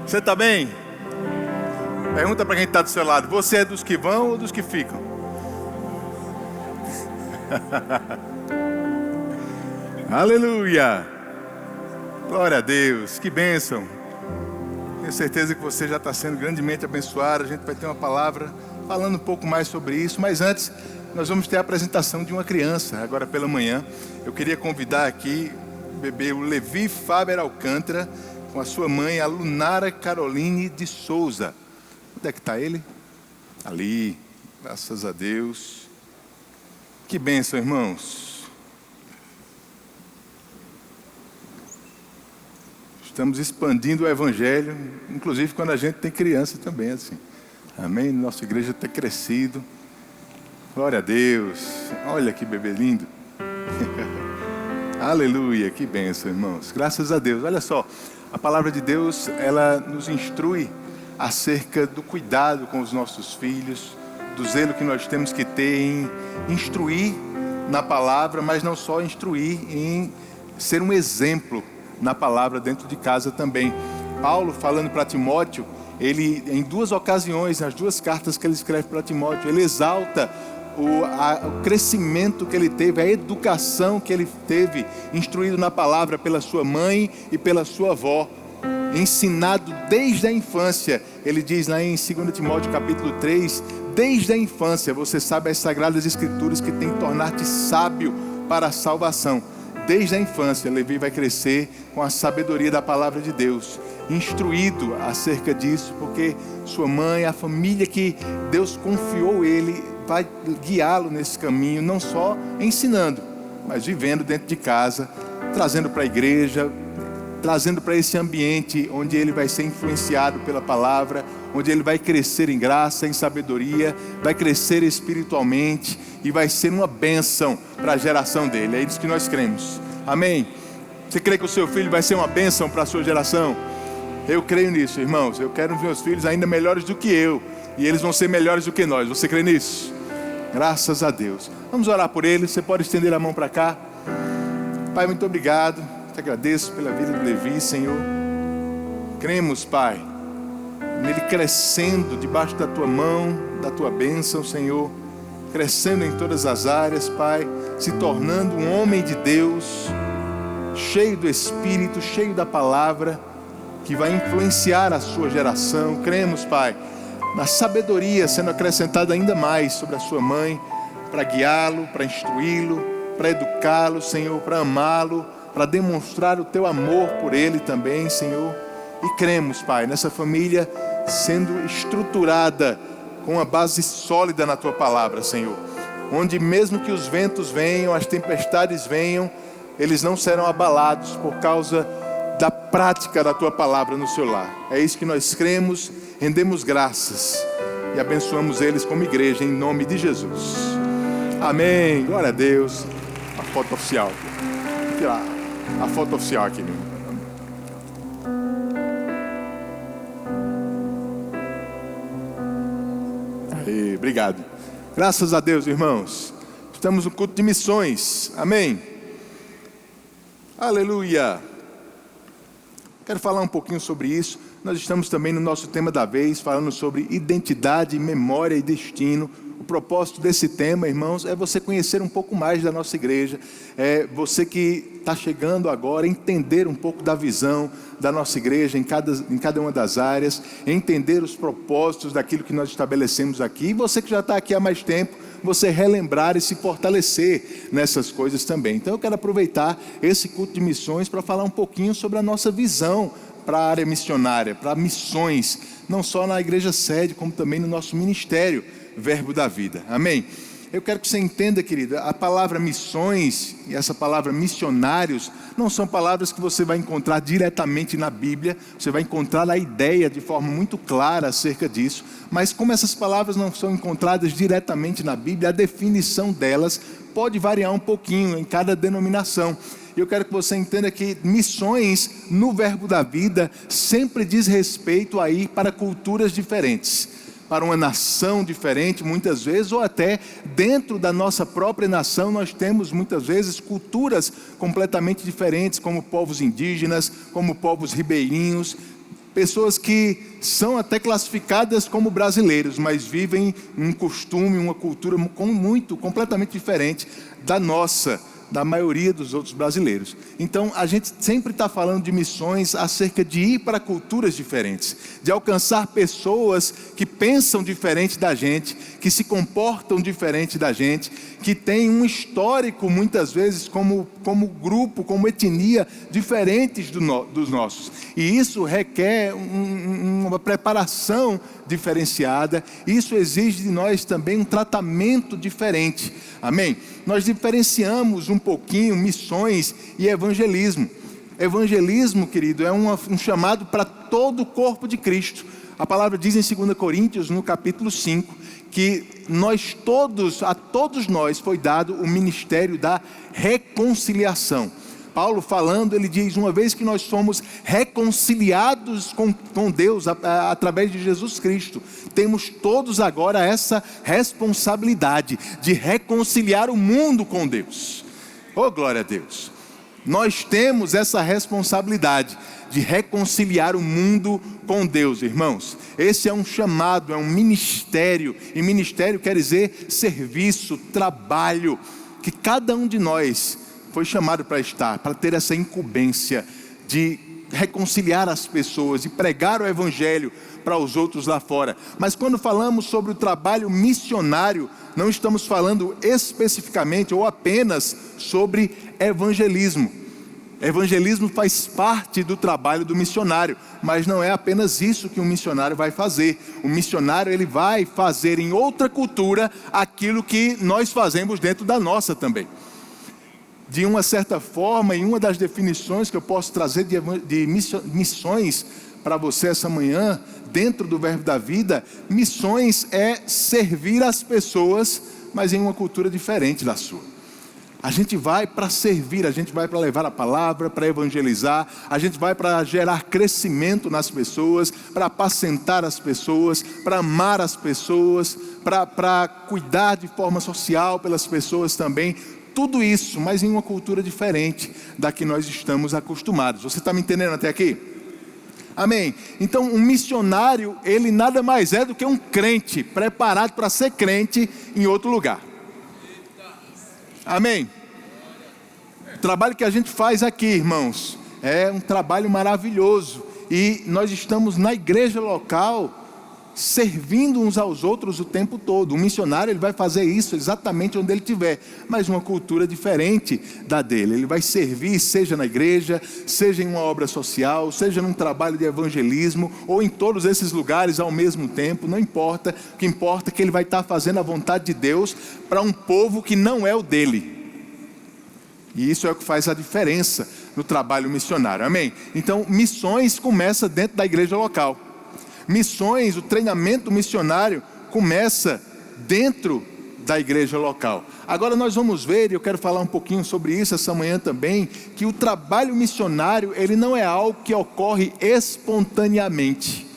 Você está bem? Pergunta para quem está do seu lado: você é dos que vão ou dos que ficam? Aleluia! Glória a Deus, que bênção! Tenho certeza que você já está sendo grandemente abençoado. A gente vai ter uma palavra falando um pouco mais sobre isso, mas antes nós vamos ter a apresentação de uma criança agora pela manhã. Eu queria convidar aqui o bebê, o Levi Faber Alcântara, com a sua mãe, a Lunara Caroline de Souza. Onde é que está ele? Ali, graças a Deus. Que bênção, irmãos. Estamos expandindo o Evangelho, inclusive quando a gente tem criança também, assim. Amém? Nossa igreja tem crescido. Glória a Deus. Olha que bebê lindo. Aleluia, que bênção, irmãos. Graças a Deus. Olha só, a palavra de Deus, ela nos instrui acerca do cuidado com os nossos filhos, do zelo que nós temos que ter em instruir na palavra, mas não só instruir, em ser um exemplo na palavra dentro de casa também. Paulo, falando para Timóteo, ele, em duas ocasiões, nas duas cartas que ele escreve para Timóteo, ele exalta o crescimento que ele teve, a educação que ele teve, instruído na palavra pela sua mãe e pela sua avó, ensinado desde a infância. Ele diz lá em 2 Timóteo capítulo 3, desde a infância você sabe as sagradas escrituras que tem que tornar-te sábio para a salvação. Desde a infância, Levi vai crescer com a sabedoria da palavra de Deus, instruído acerca disso, porque sua mãe, a família que Deus confiou ele, vai guiá-lo nesse caminho, não só ensinando, mas vivendo dentro de casa, trazendo para a igreja, trazendo para esse ambiente onde ele vai ser influenciado pela palavra, onde ele vai crescer em graça, em sabedoria, vai crescer espiritualmente e vai ser uma bênção para a geração dele. É isso que nós cremos. Amém? Você crê que o seu filho vai ser uma bênção para a sua geração? Eu creio nisso, irmãos. Eu quero meus filhos ainda melhores do que eu, e eles vão ser melhores do que nós. Você crê nisso? Graças a Deus. Vamos orar por eles. Você pode estender a mão para cá. Pai, muito obrigado. Te agradeço pela vida do Levi, Senhor. Cremos, Pai, nele crescendo debaixo da tua mão, da tua bênção, Senhor, crescendo em todas as áreas, Pai, se tornando um homem de Deus, cheio do Espírito, cheio da palavra, que vai influenciar a sua geração. Cremos, Pai, na sabedoria sendo acrescentada ainda mais sobre a sua mãe, para guiá-lo, para instruí-lo, para educá-lo, Senhor, para amá-lo, para demonstrar o teu amor por ele também, Senhor. E cremos, Pai, nessa família sendo estruturada com uma base sólida na tua palavra, Senhor, onde mesmo que os ventos venham, as tempestades venham, eles não serão abalados por causa da prática da tua palavra no seu lar. É isso que nós cremos, rendemos graças e abençoamos eles como igreja, em nome de Jesus. Amém. Glória a Deus. A foto oficial. Vou tirar a foto oficial aqui, meu. Aí, obrigado. Graças a Deus, irmãos. Estamos no culto de missões. Amém. Aleluia. Quero falar um pouquinho sobre isso. Nós estamos também no nosso tema da vez, falando sobre identidade, memória e destino. O propósito desse tema, irmãos, é você conhecer um pouco mais da nossa igreja. É você que está chegando agora, entender um pouco da visão da nossa igreja em cada uma das áreas, entender os propósitos daquilo que nós estabelecemos aqui. E você que já está aqui há mais tempo, você relembrar e se fortalecer nessas coisas também. Então eu quero aproveitar esse culto de missões para falar um pouquinho sobre a nossa visão para a área missionária, para missões, não só na igreja sede, como também no nosso ministério Verbo da Vida. Amém? Eu quero que você entenda, querida, a palavra missões e essa palavra missionários não são palavras que você vai encontrar diretamente na Bíblia. Você vai encontrar a ideia de forma muito clara acerca disso, mas como essas palavras não são encontradas diretamente na Bíblia, a definição delas pode variar um pouquinho em cada denominação. Eu quero que você entenda que missões no Verbo da Vida sempre diz respeito a ir para culturas diferentes. para uma nação diferente, muitas vezes, ou até dentro da nossa própria nação, nós temos muitas vezes culturas completamente diferentes, como povos indígenas, como povos ribeirinhos, pessoas que são até classificadas como brasileiros, mas vivem um costume, uma cultura completamente diferente da nossa, da maioria dos outros brasileiros. Então a gente sempre está falando de missões acerca de ir para culturas diferentes, de alcançar pessoas que pensam diferente da gente, que se comportam diferente da gente, que têm um histórico muitas vezes como grupo, como etnia diferentes dos nossos, e isso requer uma preparação diferenciada. Isso exige de nós também um tratamento diferente, amém? Nós diferenciamos um pouquinho missões e evangelismo. Evangelismo, querido, é um chamado para todo o corpo de Cristo. A palavra diz em 2 Coríntios, no capítulo 5, que a todos nós foi dado o ministério da reconciliação. Paulo falando, ele diz: uma vez que nós somos reconciliados com Deus através de Jesus Cristo, temos todos agora essa responsabilidade de reconciliar o mundo com Deus. Oh, glória a Deus! Nós temos essa responsabilidade de reconciliar o mundo com Deus, irmãos. Esse é um chamado, é um ministério, e ministério quer dizer serviço, trabalho, que cada um de nós foi chamado para estar, para ter essa incumbência de reconciliar as pessoas e pregar o evangelho para os outros lá fora. Mas quando falamos sobre o trabalho missionário, não estamos falando especificamente ou apenas sobre evangelismo. Evangelismo faz parte do trabalho do missionário, mas não é apenas isso que um missionário vai fazer. O missionário, ele vai fazer em outra cultura aquilo que nós fazemos dentro da nossa também. De uma certa forma, em uma das definições que eu posso trazer de missões para você essa manhã, dentro do Verbo da Vida, missões é servir as pessoas, mas em uma cultura diferente da sua. A gente vai para servir, a gente vai para levar a palavra, para evangelizar, a gente vai para gerar crescimento nas pessoas, para apacentar as pessoas, para amar as pessoas, para cuidar de forma social pelas pessoas também. Tudo isso, mas em uma cultura diferente da que nós estamos acostumados. Você está me entendendo até aqui? Amém? Então, um missionário, ele nada mais é do que um crente preparado para ser crente em outro lugar. Amém? O trabalho que a gente faz aqui, irmãos, é um trabalho maravilhoso. E nós estamos na igreja local, servindo uns aos outros o tempo todo. Um missionário, ele vai fazer isso exatamente onde ele estiver, mas uma cultura diferente da dele. Ele vai servir, seja na igreja, seja em uma obra social, seja num trabalho de evangelismo, ou em todos esses lugares ao mesmo tempo, não importa. O que importa é que ele vai estar fazendo a vontade de Deus para um povo que não é o dele. E isso é o que faz a diferença no trabalho missionário, amém? Então, missões começa dentro da igreja local. Missões, o treinamento missionário começa dentro da igreja local. Agora nós vamos ver, e eu quero falar um pouquinho sobre isso essa manhã também, que o trabalho missionário, ele não é algo que ocorre espontaneamente.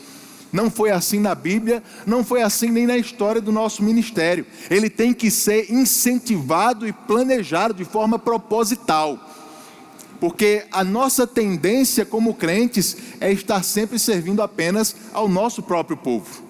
Não foi assim na Bíblia, não foi assim nem na história do nosso ministério. Ele tem que ser incentivado e planejado de forma proposital. Porque a nossa tendência como crentes é estar sempre servindo apenas ao nosso próprio povo.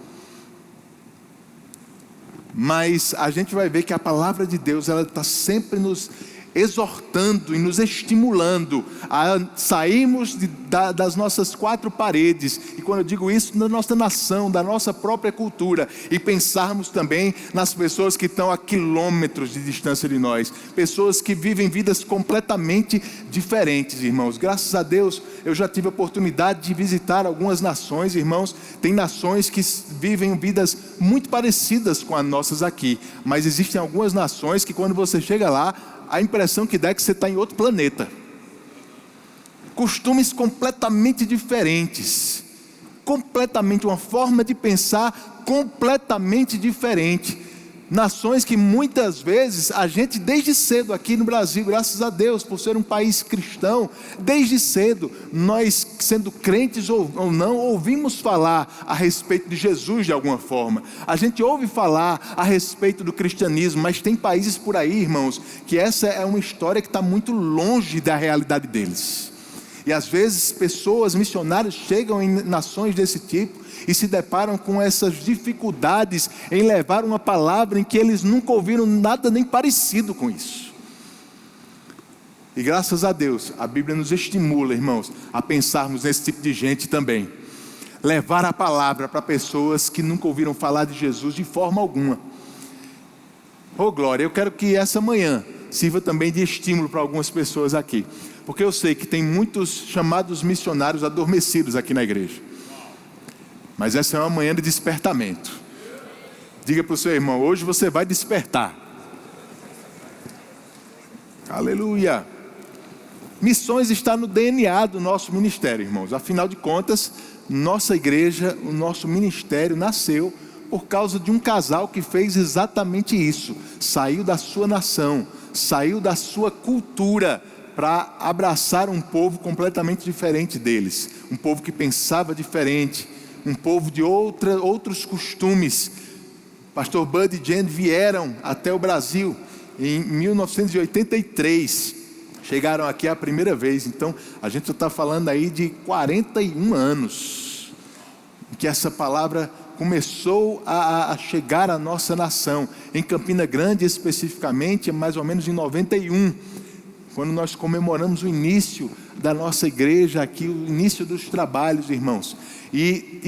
Mas a gente vai ver que a palavra de Deus, ela está sempre nos exortando e nos estimulando a sairmos das nossas quatro paredes, e quando eu digo isso, da nossa nação, da nossa própria cultura, e pensarmos também nas pessoas que estão a quilômetros de distância de nós, pessoas que vivem vidas completamente diferentes, irmãos. Graças a Deus, eu já tive a oportunidade de visitar algumas nações, irmãos. Tem nações que vivem vidas muito parecidas com as nossas aqui, mas existem algumas nações que quando você chega lá, a impressão que dá é que você está em outro planeta. Costumes completamente diferentes, completamente, uma forma de pensar completamente diferente. Nações que muitas vezes a gente desde cedo aqui no Brasil, graças a Deus, por ser um país cristão, desde cedo, nós sendo crentes ou não, ouvimos falar a respeito de Jesus de alguma forma. A gente ouve falar a respeito do cristianismo, mas tem países por aí, irmãos, que essa é uma história que está muito longe da realidade deles. E às vezes pessoas, missionários, chegam em nações desse tipo e se deparam com essas dificuldades em levar uma palavra em que eles nunca ouviram nada nem parecido com isso. E graças a Deus, a Bíblia nos estimula, irmãos, a pensarmos nesse tipo de gente também. Levar a palavra para pessoas que nunca ouviram falar de Jesus de forma alguma. Oh glória, eu quero que essa manhã sirva também de estímulo para algumas pessoas aqui. Porque eu sei que tem muitos chamados missionários adormecidos aqui na igreja. Mas essa é uma manhã de despertamento. Diga para o seu irmão, hoje você vai despertar. Aleluia. Missões está no DNA do nosso ministério, irmãos. Afinal de contas, nossa igreja, o nosso ministério nasceu por causa de um casal que fez exatamente isso. Saiu da sua nação, saiu da sua cultura, para abraçar um povo completamente diferente deles. Um povo que pensava diferente, um povo de outros costumes. Pastor Bud e Jen vieram até o Brasil em 1983. Chegaram aqui a primeira vez. Então a gente está falando aí de 41 anos que essa palavra começou a chegar à nossa nação. Em Campina Grande especificamente, mais ou menos em 91, quando nós comemoramos o início da nossa igreja aqui, o início dos trabalhos, irmãos. E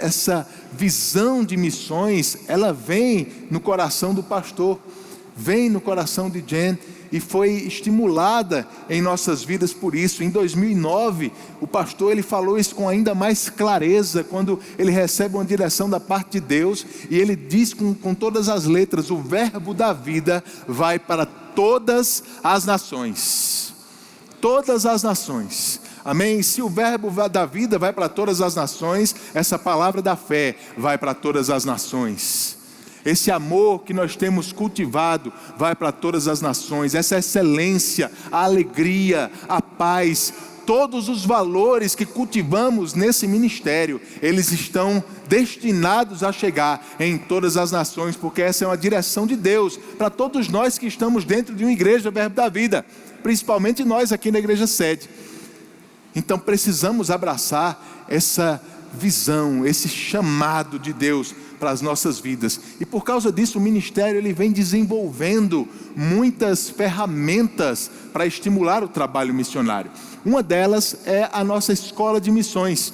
essa visão de missões, ela vem no coração do pastor, vem no coração de Jen, e foi estimulada em nossas vidas por isso. Em 2009, o pastor ele falou isso com ainda mais clareza, quando ele recebe uma direção da parte de Deus, e ele diz com todas as letras: o verbo da vida vai para todas as nações. Todas as nações. Amém? Se o verbo da vida vai para todas as nações, essa palavra da fé vai para todas as nações. Esse amor que nós temos cultivado vai para todas as nações. Essa excelência, a alegria, a paz, todos os valores que cultivamos nesse ministério, eles estão destinados a chegar em todas as nações, porque essa é uma direção de Deus para todos nós que estamos dentro de uma igreja Verbo da Vida, principalmente nós aqui na igreja sede. Então precisamos abraçar essa visão, esse chamado de Deus para as nossas vidas. E por causa disso o ministério ele vem desenvolvendo muitas ferramentas para estimular o trabalho missionário. Uma delas é a nossa escola de missões.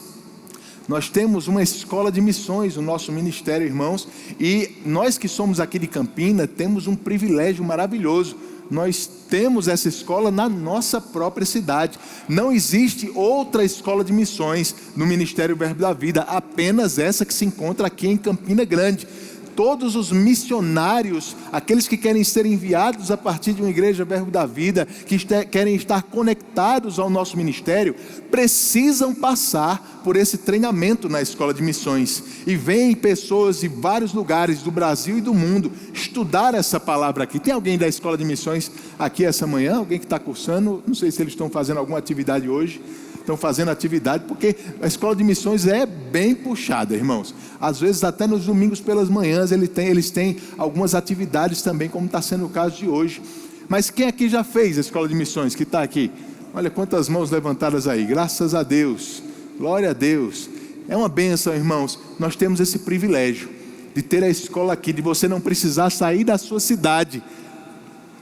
Nós temos uma escola de missões no nosso ministério, irmãos, e nós que somos aqui de Campina temos um privilégio maravilhoso. Nós temos essa escola na nossa própria cidade. Não existe outra escola de missões no Ministério Verbo da Vida, apenas essa que se encontra aqui em Campina Grande. Todos os missionários, aqueles que querem ser enviados a partir de uma igreja Verbo da Vida, que querem estar conectados ao nosso ministério, precisam passar por esse treinamento na escola de missões. E vêm pessoas de vários lugares do Brasil e do mundo estudar essa palavra aqui. Tem alguém da escola de missões aqui essa manhã? Alguém que está cursando? Não sei se eles estão fazendo alguma atividade hoje. Estão fazendo atividade, porque a escola de missões é bem puxada, irmãos. Às vezes até nos domingos pelas manhãs eles têm algumas atividades também, como está sendo o caso de hoje. Mas quem aqui já fez a escola de missões, que está aqui? Olha quantas mãos levantadas aí, graças a Deus, glória a Deus. É uma bênção, irmãos, nós temos esse privilégio de ter a escola aqui, de você não precisar sair da sua cidade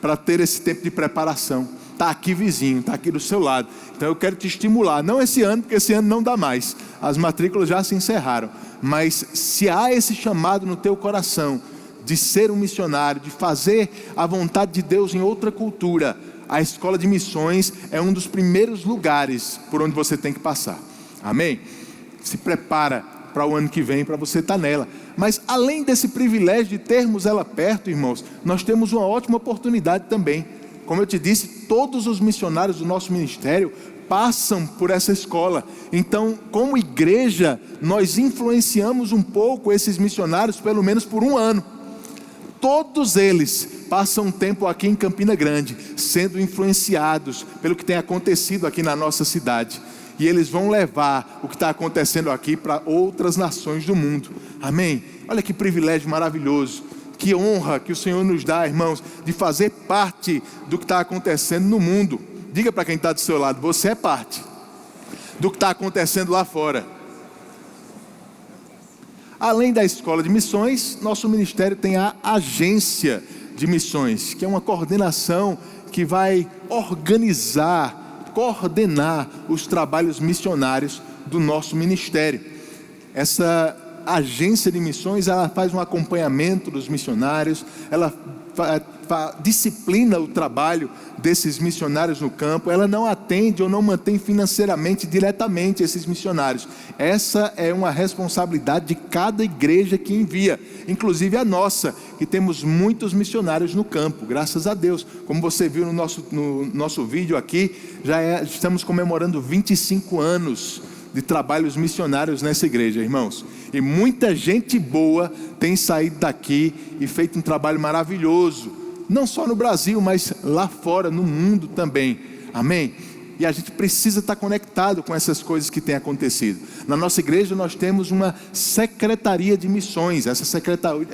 para ter esse tempo de preparação. Está aqui vizinho, está aqui do seu lado. Então eu quero te estimular, não esse ano, porque esse ano não dá mais, as matrículas já se encerraram, mas se há esse chamado no teu coração, de ser um missionário, de fazer a vontade de Deus em outra cultura, a escola de missões é um dos primeiros lugares por onde você tem que passar, amém? Se prepara para o ano que vem, para você estar nela. Mas além desse privilégio de termos ela perto, irmãos, nós temos uma ótima oportunidade também. Como eu te disse, todos os missionários do nosso ministério passam por essa escola. Então, como igreja, nós influenciamos um pouco esses missionários, pelo menos por um ano. todos eles passam um tempo aqui em Campina Grande, sendo influenciados pelo que tem acontecido aqui na nossa cidade. E eles vão levar o que está acontecendo aqui para outras nações do mundo. Amém? Olha que privilégio maravilhoso. Que honra que o Senhor nos dá, irmãos, de fazer parte do que está acontecendo no mundo. Diga para quem está do seu lado: você é parte do que está acontecendo lá fora. Além da escola de missões, nosso ministério tem a agência de missões, que é uma coordenação que vai organizar, coordenar os trabalhos missionários do nosso ministério. Essa agência de missões, ela faz um acompanhamento dos missionários, ela disciplina o trabalho desses missionários no campo, ela não atende ou não mantém financeiramente diretamente esses missionários. Essa é uma responsabilidade de cada igreja que envia, inclusive a nossa, que temos muitos missionários no campo, graças a Deus. Como você viu no nosso vídeo aqui, estamos comemorando 25 anos de trabalhos missionários nessa igreja, irmãos. E muita gente boa tem saído daqui e feito um trabalho maravilhoso, não só no Brasil, mas lá fora, no mundo também. Amém? E a gente precisa estar conectado com essas coisas que têm acontecido. Na nossa igreja nós temos uma secretaria de missões. Essa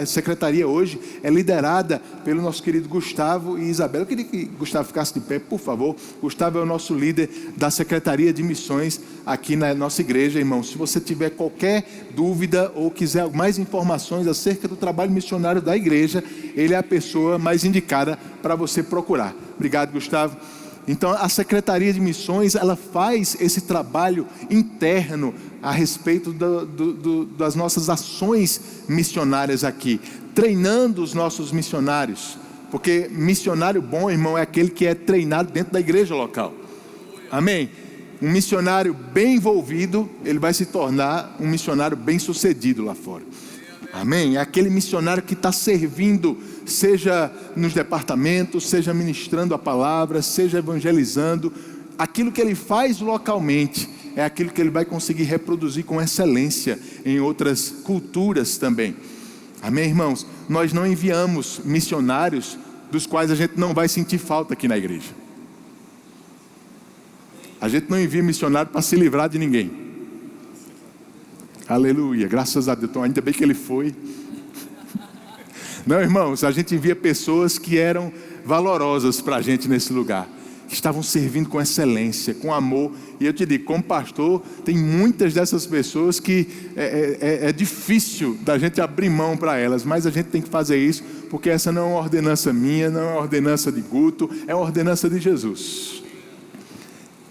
secretaria hoje é liderada pelo nosso querido Gustavo e Isabela. Eu queria que Gustavo ficasse de pé, por favor. Gustavo é o nosso líder da secretaria de missões aqui na nossa igreja, irmão. Se você tiver qualquer dúvida ou quiser mais informações acerca do trabalho missionário da igreja, ele é a pessoa mais indicada para você procurar. Obrigado, Gustavo. Então a Secretaria de Missões, ela faz esse trabalho interno a respeito das nossas ações missionárias aqui, treinando os nossos missionários, porque missionário bom, irmão, é aquele que é treinado dentro da igreja local. Amém? Um missionário bem envolvido, ele vai se tornar um missionário bem sucedido lá fora. Amém? É aquele missionário que está servindo, seja nos departamentos, seja ministrando a palavra, seja evangelizando. Aquilo que ele faz localmente é aquilo que ele vai conseguir reproduzir com excelência em outras culturas também. Amém, irmãos? Nós não enviamos missionários dos quais a gente não vai sentir falta aqui na igreja. A gente não envia missionário para se livrar de ninguém. Aleluia, graças a Deus. Então, ainda bem que ele foi. Não, irmãos, a gente envia pessoas que eram valorosas para a gente nesse lugar, que estavam servindo com excelência, com amor. E eu te digo, como pastor, tem muitas dessas pessoas que é difícil da gente abrir mão para elas, mas a gente tem que fazer isso, porque essa não é uma ordenança minha, não é uma ordenança de Guto, é uma ordenança de Jesus.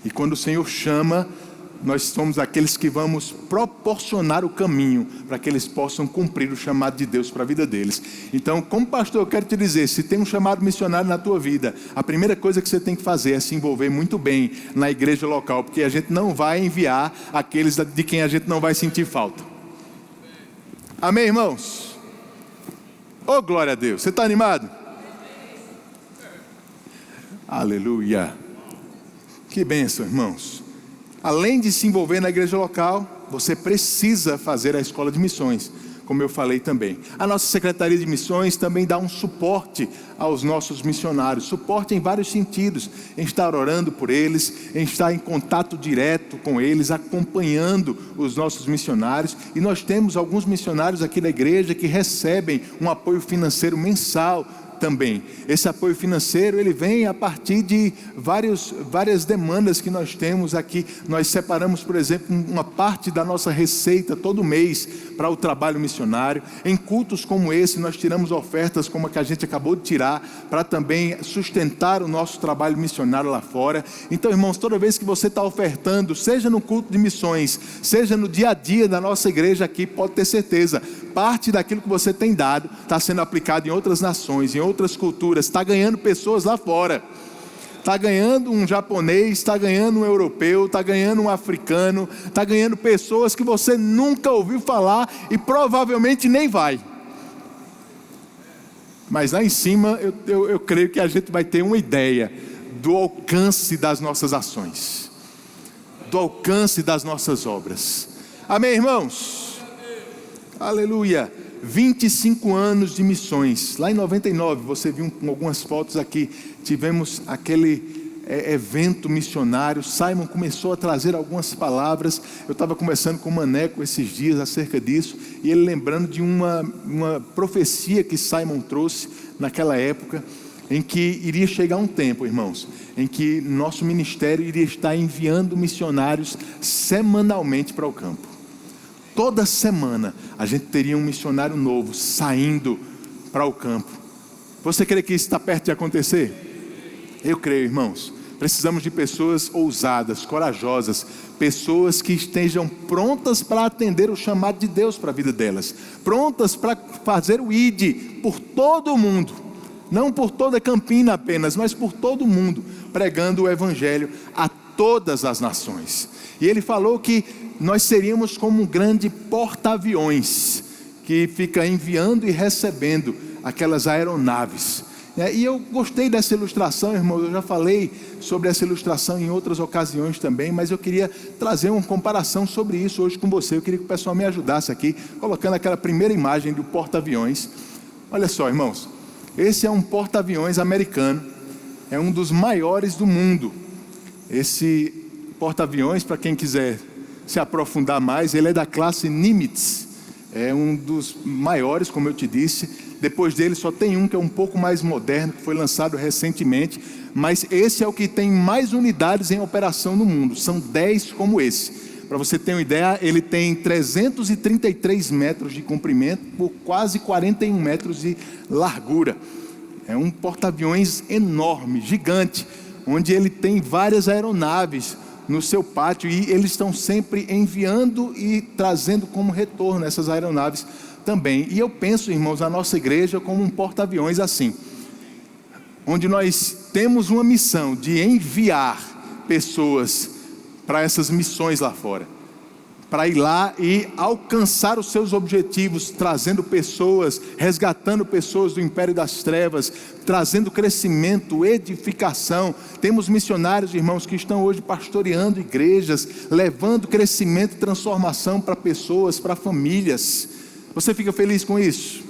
E quando o Senhor chama, nós somos aqueles que vamos proporcionar o caminho para que eles possam cumprir o chamado de Deus para a vida deles. Então, como pastor, eu quero te dizer, se tem um chamado missionário na tua vida, a primeira coisa que você tem que fazer é se envolver muito bem na igreja local, porque a gente não vai enviar aqueles de quem a gente não vai sentir falta. Amém, irmãos? Oh, glória a Deus. Você está animado? Aleluia. Que bênção, irmãos. Além de se envolver na igreja local, você precisa fazer a escola de missões, como eu falei também. A nossa Secretaria de Missões também dá um suporte aos nossos missionários. Suporte em vários sentidos, em estar orando por eles, em estar em contato direto com eles, acompanhando os nossos missionários. E nós temos alguns missionários aqui da igreja que recebem um apoio financeiro mensal também. Esse apoio financeiro, ele vem a partir de várias demandas que nós temos aqui. Nós separamos, por exemplo, uma parte da nossa receita todo mês para o trabalho missionário. Em cultos como esse, nós tiramos ofertas como a que a gente acabou de tirar, para também sustentar o nosso trabalho missionário lá fora. Então, irmãos, toda vez que você está ofertando, seja no culto de missões, seja no dia a dia da nossa igreja aqui, pode ter certeza, parte daquilo que você tem dado está sendo aplicado em outras nações, em outras culturas, está ganhando pessoas lá fora. Está ganhando um japonês, está ganhando um europeu, está ganhando um africano, está ganhando pessoas que você nunca ouviu falar e provavelmente nem vai. Mas lá em cima, eu creio que a gente vai ter uma ideia do alcance das nossas ações, do alcance das nossas obras. Amém, irmãos? Aleluia. 25 anos de missões. Lá em 99, você viu algumas fotos aqui, tivemos aquele evento missionário. Simon começou a trazer algumas palavras. Eu estava conversando com o Maneco esses dias acerca disso, e ele lembrando de uma profecia que Simon trouxe naquela época, em que iria chegar um tempo, irmãos, em que nosso ministério iria estar enviando missionários semanalmente para o campo. Toda semana a gente teria um missionário novo saindo para o campo. Você crê que isso está perto de acontecer? Eu creio, irmãos. Precisamos de pessoas ousadas, corajosas, pessoas que estejam prontas para atender o chamado de Deus para a vida delas, prontas para fazer o ID por todo o mundo, não por toda Campina apenas, mas por todo o mundo, pregando o Evangelho a todas as nações. E ele falou que nós seríamos como um grande porta-aviões, que fica enviando e recebendo aquelas aeronaves. E eu gostei dessa ilustração, irmão. Eu já falei sobre essa ilustração em outras ocasiões também, mas eu queria trazer uma comparação sobre isso hoje com você. Eu queria que o pessoal me ajudasse aqui, colocando aquela primeira imagem do porta-aviões. Olha só, irmãos, esse é um porta-aviões americano, é um dos maiores do mundo. Esse porta-aviões, para quem quiser se aprofundar mais, ele é da classe Nimitz, é um dos maiores, como eu te disse. Depois dele só tem um que é um pouco mais moderno, que foi lançado recentemente, mas esse é o que tem mais unidades em operação no mundo. São 10 como esse. Para você ter uma ideia, ele tem 333 metros de comprimento por quase 41 metros de largura. É um porta-aviões enorme, gigante, onde ele tem várias aeronaves no seu pátio, e eles estão sempre enviando e trazendo como retorno essas aeronaves também. E eu penso, irmãos, a nossa igreja como um porta-aviões assim, onde nós temos uma missão de enviar pessoas para essas missões lá fora, para ir lá e alcançar os seus objetivos, trazendo pessoas, resgatando pessoas do império das trevas, trazendo crescimento, edificação. Temos missionários, irmãos, que estão hoje pastoreando igrejas, levando crescimento e transformação para pessoas, para famílias. Você fica feliz com isso?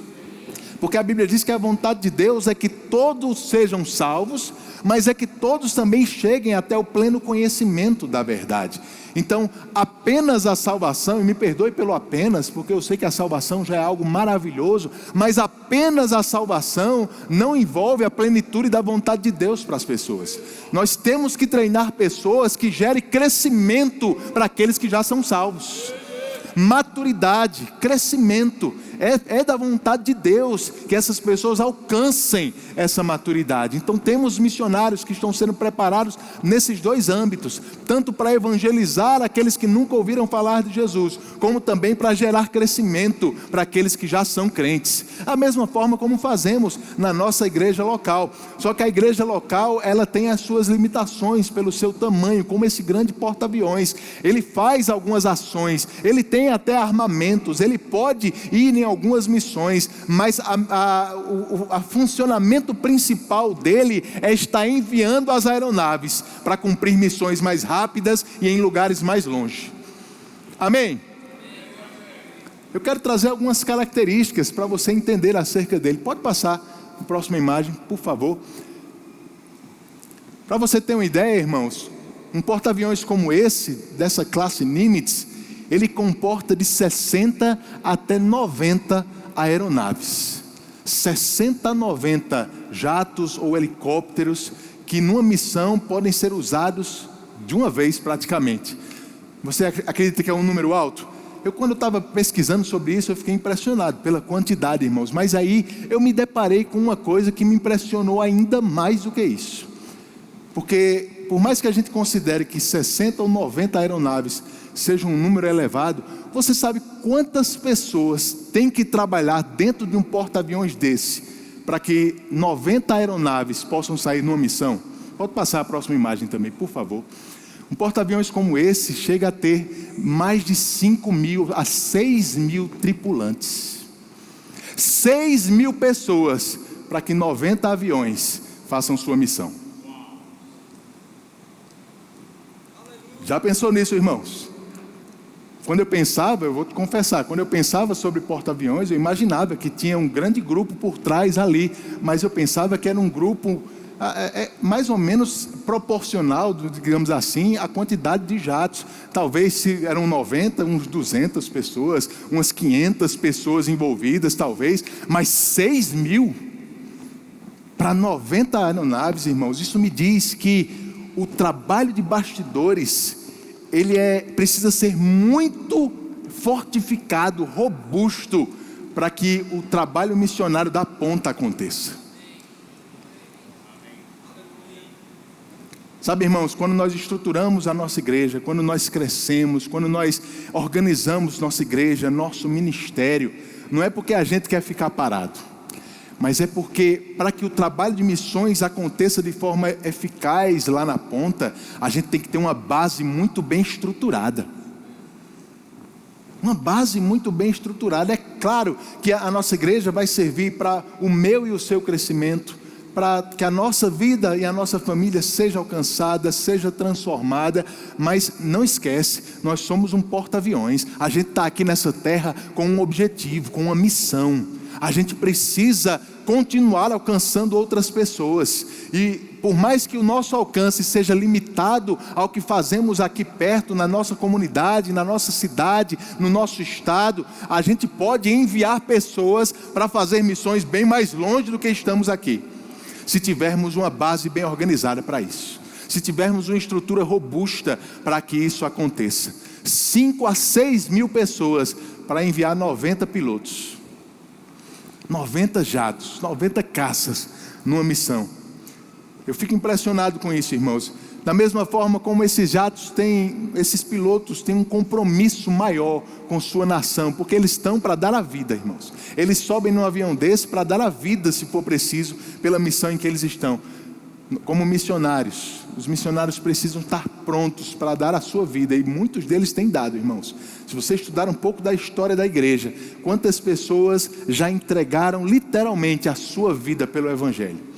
Porque a Bíblia diz que a vontade de Deus é que todos sejam salvos, mas é que todos também cheguem até o pleno conhecimento da verdade. Então, apenas a salvação, e me perdoe pelo apenas, porque eu sei que a salvação já é algo maravilhoso, mas apenas a salvação não envolve a plenitude da vontade de Deus para as pessoas. Nós temos que treinar pessoas que gerem crescimento para aqueles que já são salvos. Maturidade, crescimento, é da vontade de Deus que essas pessoas alcancem essa maturidade. Então temos missionários que estão sendo preparados nesses dois âmbitos, tanto para evangelizar aqueles que nunca ouviram falar de Jesus, como também para gerar crescimento para aqueles que já são crentes. A mesma forma como fazemos na nossa igreja local, só que a igreja local, ela tem as suas limitações pelo seu tamanho, como esse grande porta-aviões. Ele faz algumas ações, ele tem até armamentos, ele pode ir em algumas missões, mas o funcionamento principal dele é estar enviando as aeronaves para cumprir missões mais rápidas e em lugares mais longe. Amém? Eu quero trazer algumas características para você entender acerca dele. Pode passar a próxima imagem, por favor. Para você ter uma ideia, irmãos, um porta-aviões como esse, dessa classe Nimitz, ele comporta de 60 até 90 aeronaves. 60 a 90 jatos ou helicópteros que numa missão podem ser usados de uma vez praticamente. Você acredita que é um número alto? Quando eu estava pesquisando sobre isso, eu fiquei impressionado pela quantidade, irmãos. Mas aí eu me deparei com uma coisa que me impressionou ainda mais do que isso. Porque por mais que a gente considere que 60 ou 90 aeronaves seja um número elevado, você sabe quantas pessoas têm que trabalhar dentro de um porta-aviões desse, para que 90 aeronaves possam sair numa missão? Pode passar a próxima imagem também, por favor. Um porta-aviões como esse chega a ter mais de 5.000 a 6.000 tripulantes. 6.000 pessoas para que 90 aviões façam sua missão. Já pensou nisso, irmãos? Quando eu pensava, eu vou te confessar, quando eu pensava sobre porta-aviões, eu imaginava que tinha um grande grupo por trás ali, mas eu pensava que era um grupo mais ou menos proporcional, digamos assim, à quantidade de jatos. Talvez se eram 90, uns 200 pessoas, umas 500 pessoas envolvidas, talvez, mas 6 mil para 90 aeronaves, irmãos. Isso me diz que o trabalho de bastidores, ele precisa ser muito fortificado, robusto, para que o trabalho missionário da ponta aconteça. Sabe, irmãos, quando nós estruturamos a nossa igreja, quando nós crescemos, quando nós organizamos nossa igreja, nosso ministério, não é porque a gente quer ficar parado, mas é porque, para que o trabalho de missões aconteça de forma eficaz lá na ponta, a gente tem que ter uma base muito bem estruturada. Uma base muito bem estruturada. É claro que a nossa igreja vai servir para o meu e o seu crescimento, para que a nossa vida e a nossa família seja alcançada, seja transformada, mas não esquece, nós somos um porta-aviões. A gente está aqui nessa terra com um objetivo, com uma missão. A gente precisa continuar alcançando outras pessoas, e por mais que o nosso alcance seja limitado ao que fazemos aqui perto, na nossa comunidade, na nossa cidade, no nosso estado, a gente pode enviar pessoas para fazer missões bem mais longe do que estamos aqui, se tivermos uma base bem organizada para isso, se tivermos uma estrutura robusta para que isso aconteça. 5 a 6 mil pessoas para enviar 90 pilotos, 90 jatos, 90 caças numa missão. Eu fico impressionado com isso, irmãos. Da mesma forma como esses jatos têm, esses pilotos têm um compromisso maior com sua nação, porque eles estão para dar a vida, irmãos. Eles sobem num avião desse para dar a vida, se for preciso, pela missão em que eles estão. Como missionários, os missionários precisam estar prontos para dar a sua vida, e muitos deles têm dado, irmãos. Se você estudar um pouco da história da igreja, quantas pessoas já entregaram literalmente a sua vida pelo Evangelho.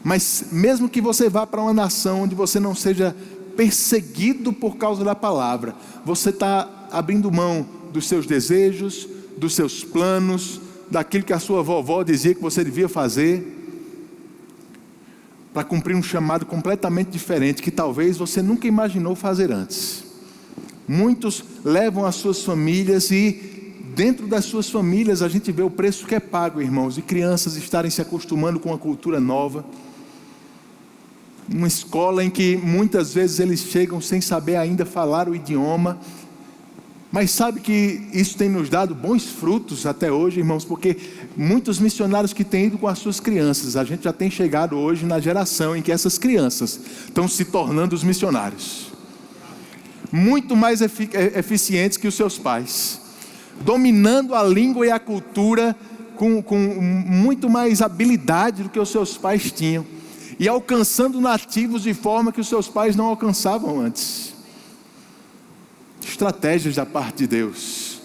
Mas mesmo que você vá para uma nação onde você não seja perseguido por causa da palavra, você está abrindo mão dos seus desejos, dos seus planos, daquilo que a sua vovó dizia que você devia fazer, para cumprir um chamado completamente diferente, que talvez você nunca imaginou fazer antes. Muitos levam as suas famílias, e dentro das suas famílias a gente vê o preço que é pago, irmãos, de crianças estarem se acostumando com uma cultura nova. Uma escola em que muitas vezes eles chegam sem saber ainda falar o idioma. Mas sabe que isso tem nos dado bons frutos até hoje, irmãos, porque muitos missionários que têm ido com as suas crianças, a gente já tem chegado hoje na geração em que essas crianças estão se tornando os missionários, muito mais eficientes que os seus pais, dominando a língua e a cultura com muito mais habilidade do que os seus pais tinham, e alcançando nativos de forma que os seus pais não alcançavam antes. Estratégias da parte de Deus.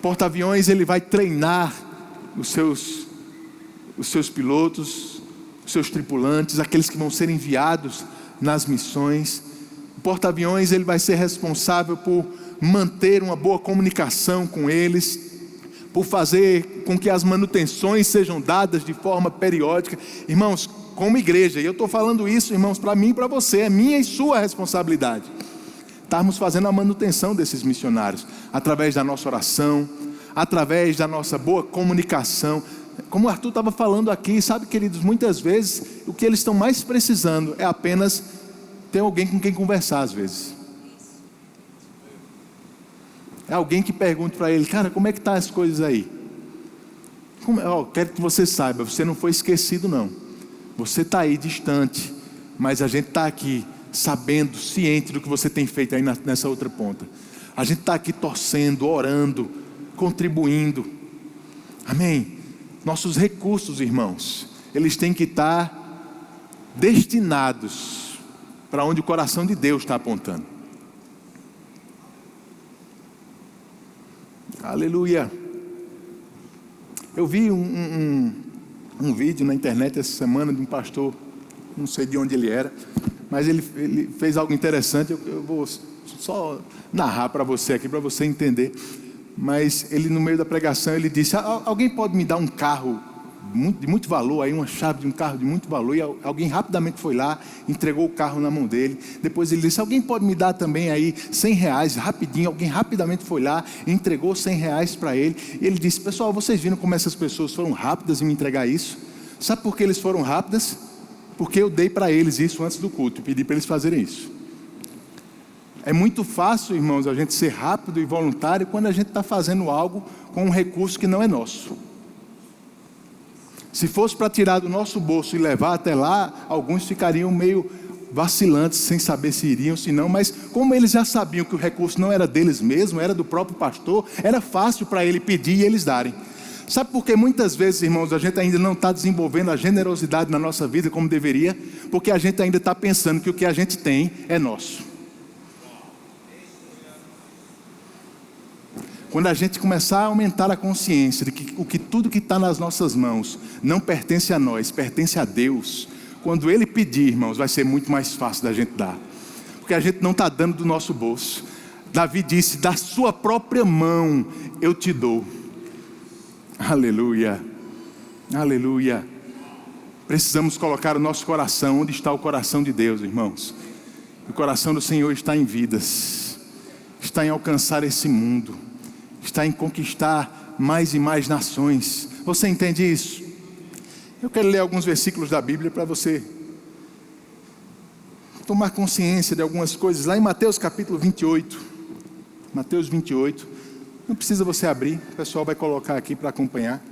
Porta-aviões, ele vai treinar os seus pilotos, os seus tripulantes, aqueles que vão ser enviados nas missões. O porta-aviões, ele vai ser responsável por manter uma boa comunicação com eles, por fazer com que as manutenções sejam dadas de forma periódica. Irmãos, como igreja, e eu estou falando isso, irmãos, para mim e para você, é minha e sua responsabilidade estarmos fazendo a manutenção desses missionários, através da nossa oração, através da nossa boa comunicação. Como o Arthur estava falando aqui, sabe, queridos, muitas vezes o que eles estão mais precisando é apenas ter alguém com quem conversar às vezes. É alguém que pergunte para ele: cara, como é que estão as coisas aí? Quero que você saiba, você não foi esquecido não. Você está aí distante, mas a gente está aqui sabendo, ciente do que você tem feito aí nessa outra ponta. A gente está aqui torcendo, orando, contribuindo. Amém? Nossos recursos, irmãos, eles têm que estar destinados para onde o coração de Deus está apontando. Aleluia. Eu vi um vídeo na internet essa semana de um pastor, não sei de onde ele era, Mas ele fez algo interessante, eu vou só narrar para você aqui, para você entender. Mas ele, no meio da pregação, ele disse: alguém pode me dar um carro de muito valor, aí uma chave de um carro de muito valor? E alguém rapidamente foi lá, entregou o carro na mão dele. Depois ele disse: alguém pode me dar também aí R$100? Rapidinho, alguém rapidamente foi lá, entregou R$100 para ele. E ele disse: pessoal, vocês viram como essas pessoas foram rápidas em me entregar isso? Sabe por que eles foram rápidas? Porque eu dei para eles isso antes do culto, pedi para eles fazerem isso. É muito fácil, irmãos, a gente ser rápido e voluntário quando a gente está fazendo algo com um recurso que não é nosso. Se fosse para tirar do nosso bolso e levar até lá, alguns ficariam meio vacilantes, sem saber se iriam, se não. Mas como eles já sabiam que o recurso não era deles mesmos, era do próprio pastor, era fácil para ele pedir e eles darem. Sabe por que muitas vezes, irmãos, a gente ainda não está desenvolvendo a generosidade na nossa vida como deveria? Porque a gente ainda está pensando que o que a gente tem é nosso. Quando a gente começar a aumentar a consciência de que tudo que está nas nossas mãos não pertence a nós, pertence a Deus, quando Ele pedir, irmãos, vai ser muito mais fácil da gente dar, porque a gente não está dando do nosso bolso. Davi disse: da sua própria mão eu te dou. Aleluia, aleluia. Precisamos colocar o nosso coração onde está o coração de Deus, irmãos. O coração do Senhor está em vidas, está em alcançar esse mundo, está em conquistar mais e mais nações. Você entende isso? Eu quero ler alguns versículos da Bíblia para você tomar consciência de algumas coisas. Lá em Mateus capítulo 28, Mateus 28, não precisa você abrir, o pessoal vai colocar aqui para acompanhar.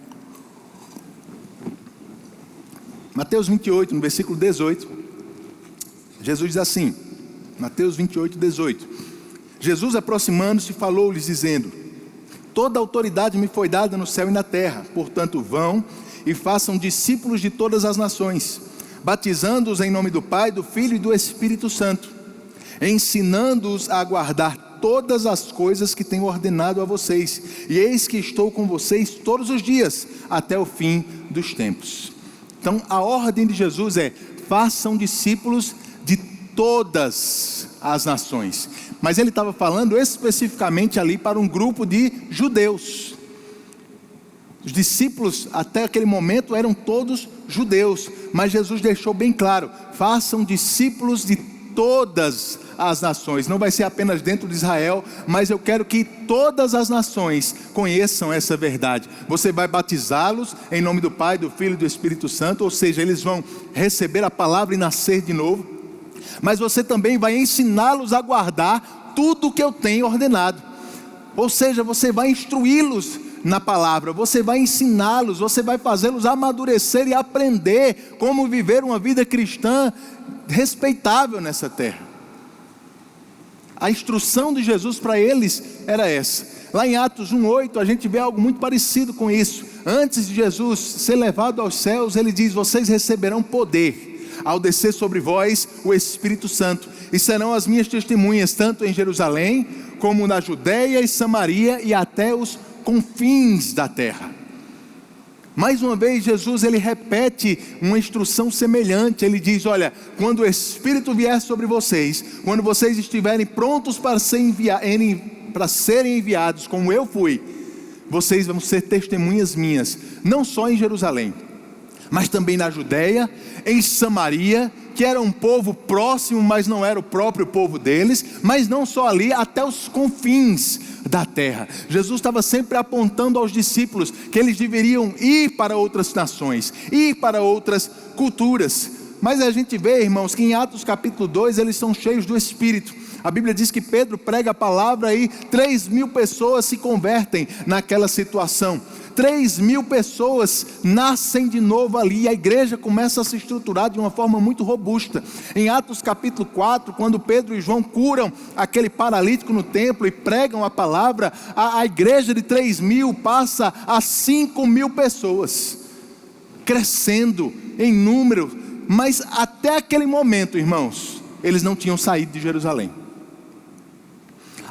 Mateus 28, no versículo 18, Jesus diz assim, Mateus 28, 18: Jesus, aproximando-se, falou-lhes dizendo: toda autoridade me foi dada no céu e na terra. Portanto, vão e façam discípulos de todas as nações, batizando-os em nome do Pai, do Filho e do Espírito Santo, ensinando-os a guardar todas as coisas que tenho ordenado a vocês. E eis que estou com vocês todos os dias, até o fim dos tempos. Então, a ordem de Jesus é: façam discípulos de todas as nações. Mas ele estava falando especificamente ali para um grupo de judeus. Os discípulos até aquele momento eram todos judeus, mas Jesus deixou bem claro: façam discípulos de todas as nações. Não vai ser apenas dentro de Israel, mas eu quero que todas as nações conheçam essa verdade. Você vai batizá-los em nome do Pai, do Filho e do Espírito Santo, ou seja, eles vão receber a palavra e nascer de novo. Mas você também vai ensiná-los a guardar tudo o que eu tenho ordenado. Ou seja, você vai instruí-los na palavra, você vai ensiná-los, você vai fazê-los amadurecer e aprender como viver uma vida cristã respeitável nessa terra. A instrução de Jesus para eles era essa. Lá em Atos 1:8 a gente vê algo muito parecido com isso. Antes de Jesus ser levado aos céus, ele diz: vocês receberão poder ao descer sobre vós o Espírito Santo, e serão as minhas testemunhas, tanto em Jerusalém, como na Judeia e Samaria, e até os confins da terra. Mais uma vez Jesus, ele repete uma instrução semelhante. Ele diz: olha, quando o Espírito vier sobre vocês, quando vocês estiverem prontos para serem enviados, como eu fui, vocês vão ser testemunhas minhas, não só em Jerusalém, mas também na Judeia, em Samaria, que era um povo próximo, mas não era o próprio povo deles, mas não só ali, até os confins da terra. Jesus estava sempre apontando aos discípulos que eles deveriam ir para outras nações, ir para outras culturas. Mas a gente vê, irmãos, que em Atos capítulo 2 eles são cheios do Espírito. A Bíblia diz que Pedro prega a palavra e 3.000 pessoas se convertem naquela situação. 3.000 pessoas nascem de novo ali, e a igreja começa a se estruturar de uma forma muito robusta. Em Atos capítulo 4, quando Pedro e João curam aquele paralítico no templo e pregam a palavra, a igreja de 3.000 passa a 5.000 pessoas, crescendo em número. Mas até aquele momento, irmãos, eles não tinham saído de Jerusalém.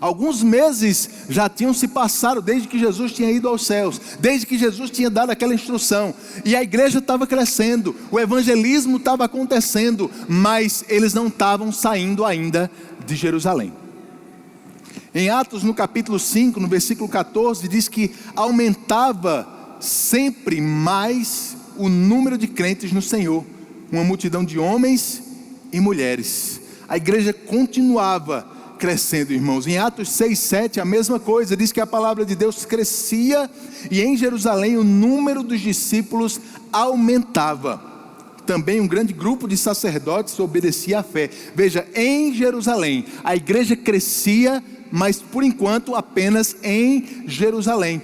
Alguns meses já tinham se passado desde que Jesus tinha ido aos céus, desde que Jesus tinha dado aquela instrução, e a igreja estava crescendo, o evangelismo estava acontecendo, mas eles não estavam saindo ainda de Jerusalém. Em Atos, no capítulo 5, no versículo 14, diz que aumentava sempre mais o número de crentes no Senhor, uma multidão de homens e mulheres. A igreja continuava crescendo, irmãos. Em Atos 6, 7, a mesma coisa, diz que a palavra de Deus crescia e em Jerusalém o número dos discípulos aumentava. Também um grande grupo de sacerdotes obedecia à fé. Veja, em Jerusalém a igreja crescia, mas por enquanto apenas em Jerusalém.